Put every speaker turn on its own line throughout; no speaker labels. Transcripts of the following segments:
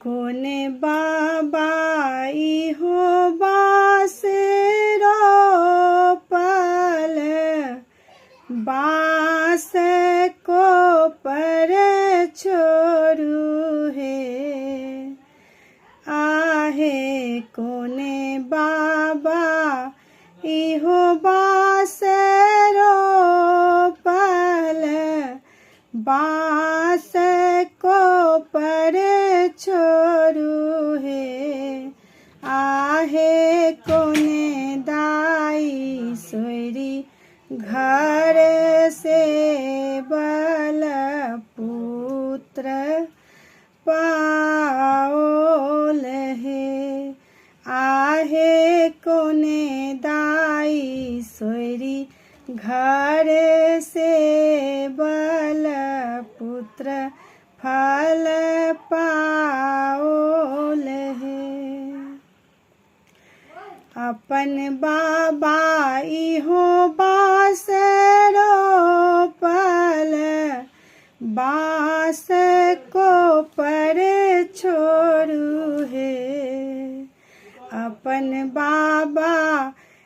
कोने बाबा इहो बास रोपल, बास को पर छोड़ू हे। आहे कोने बाबा इहो बास रोपल, बास को पर छोड़ू हे। आहे कोने दाई सोरी घर से बल पुत्र पाओल हे। आहे कोने दाई सोरी घर से बल पुत्र फल पाओल है। अपन बाबा इहो बास रोपल, बास को पर छोड़ू हे। अपन बाबा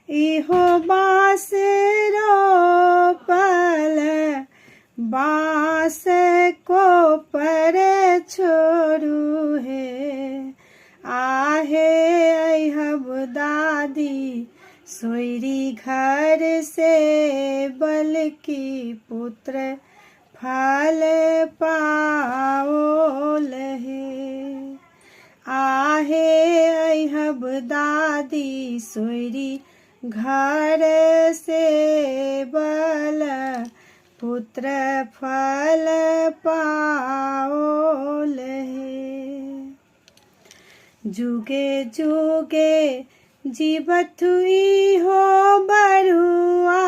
इहो बास रोपल, बास को पर छोड़ू हे। आहे अहब दादी सोरी घर से बल्कि पुत्र फल पाओल हे। आहे अहब दादी सोरी घर से बल पुत्र फल पाओल है। जुगे जुगे जीवत इहो बरुआ,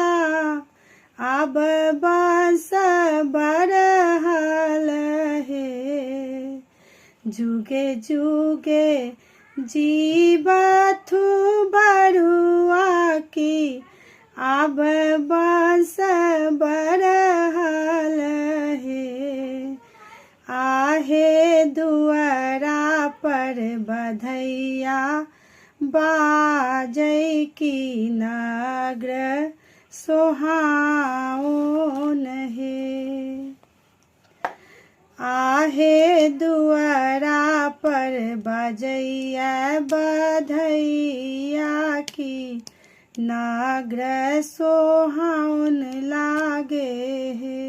अब बास बरहल है। जुगे जुगे जीवत बरुआ की, अब बास बरहल है। आहे दुआरा पर बधैया बाजै की नग्र सोहाओन है। आहे दुआरा पर बजैया बधैया की नग्र सोहाउन लागे है।